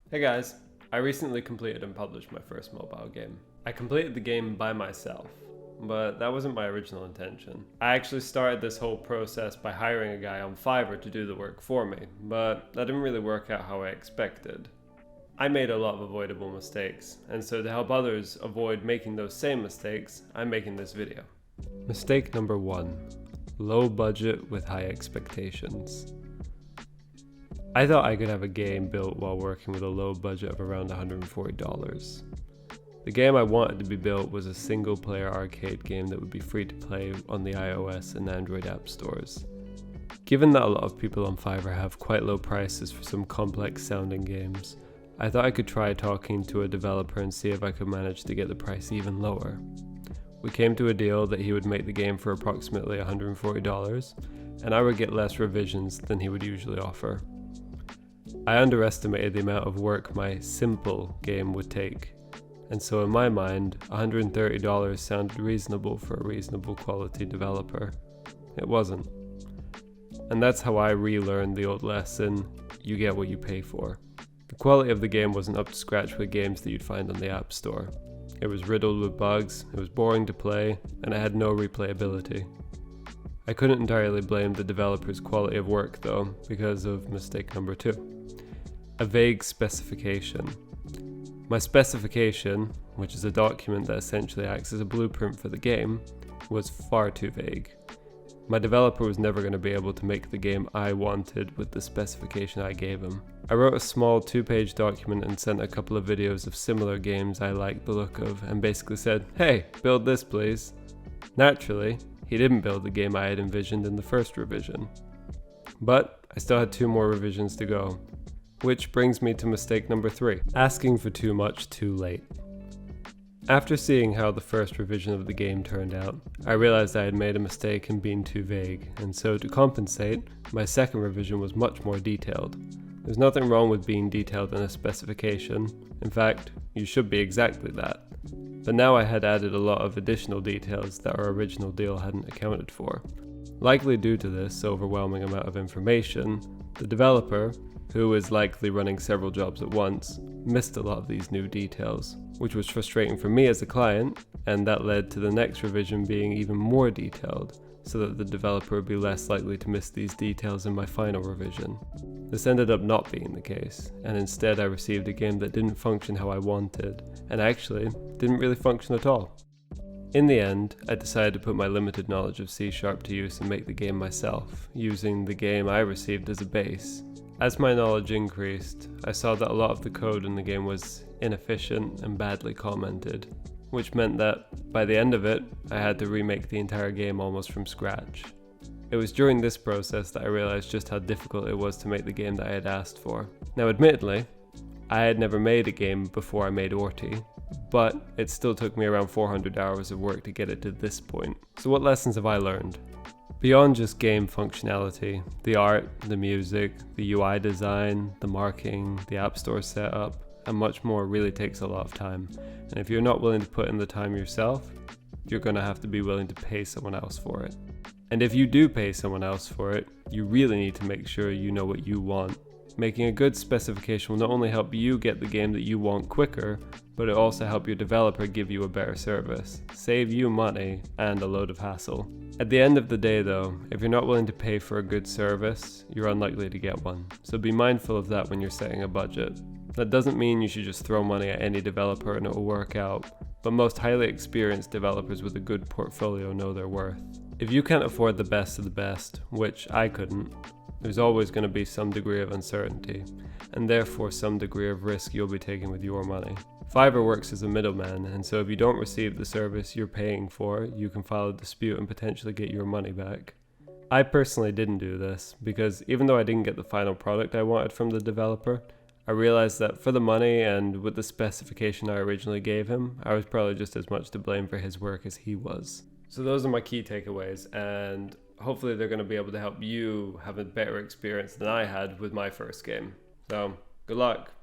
Hey guys, I recently completed and published my first mobile game. I completed the game by myself, but that wasn't my original intention. I actually started this whole process by hiring a guy on Fiverr to do the work for me, but that didn't really work out how I expected. I made a lot of avoidable mistakes, and so to help others avoid making those same mistakes, I'm making this video. Mistake number 1. Low budget with high expectations. I thought I could have a game built while working with a low budget of around $140. The game I wanted to be built was a single player arcade game that would be free to play on the iOS and Android app stores. Given that a lot of people on Fiverr have quite low prices for some complex sounding games, I thought I could try talking to a developer and see if I could manage to get the price even lower. We came to a deal that he would make the game for approximately $140, and I would get less revisions than he would usually offer. I underestimated the amount of work my simple game would take, and so in my mind, $130 sounded reasonable for a reasonable quality developer. It wasn't. And that's how I relearned the old lesson, you get what you pay for. The quality of the game wasn't up to scratch with games that you'd find on the App Store. It was riddled with bugs, it was boring to play, and it had no replayability. I couldn't entirely blame the developer's quality of work though, because of mistake number 2. A vague specification. My specification, which is a document that essentially acts as a blueprint for the game, was far too vague. My developer was never going to be able to make the game I wanted with the specification I gave him. I wrote a small 2-page document and sent a couple of videos of similar games I liked the look of and basically said, "Hey, build this please." Naturally, he didn't build the game I had envisioned in the first revision. But I still had 2 more revisions to go. Which brings me to mistake number 3, asking for too much too late. After seeing how the first revision of the game turned out, I realized I had made a mistake in being too vague, and so to compensate, my second revision was much more detailed. There's nothing wrong with being detailed in a specification. In fact, you should be exactly that. But now I had added a lot of additional details that our original deal hadn't accounted for. Likely due to this overwhelming amount of information, the developer, who is likely running several jobs at once, missed a lot of these new details, which was frustrating for me as a client, and that led to the next revision being even more detailed, so that the developer would be less likely to miss these details in my final revision. This ended up not being the case, and instead I received a game that didn't function how I wanted, and actually didn't really function at all. In the end, I decided to put my limited knowledge of C# to use and make the game myself, using the game I received as a base. As my knowledge increased, I saw that a lot of the code in the game was inefficient and badly commented, which meant that, by the end of it, I had to remake the entire game almost from scratch. It was during this process that I realized just how difficult it was to make the game that I had asked for. Now admittedly, I had never made a game before I made Ortie, but it still took me around 400 hours of work to get it to this point. So what lessons have I learned? Beyond just game functionality, the art, the music, the UI design, the marking, the App Store setup, and much more really takes a lot of time. And if you're not willing to put in the time yourself, you're going to have to be willing to pay someone else for it. And if you do pay someone else for it, you really need to make sure you know what you want. Making a good specification will not only help you get the game that you want quicker, but it also help your developer give you a better service, save you money, and a load of hassle. At the end of the day though, if you're not willing to pay for a good service, you're unlikely to get one. So be mindful of that when you're setting a budget. That doesn't mean you should just throw money at any developer and it will work out, but most highly experienced developers with a good portfolio know their worth. If you can't afford the best of the best, which I couldn't, there's always going to be some degree of uncertainty, and therefore some degree of risk you'll be taking with your money. Fiverr works as a middleman, and so if you don't receive the service you're paying for, you can file a dispute and potentially get your money back. I personally didn't do this, because even though I didn't get the final product I wanted from the developer, I realized that for the money and with the specification I originally gave him, I was probably just as much to blame for his work as he was. So those are my key takeaways, and hopefully they're going to be able to help you have a better experience than I had with my first game. So, good luck!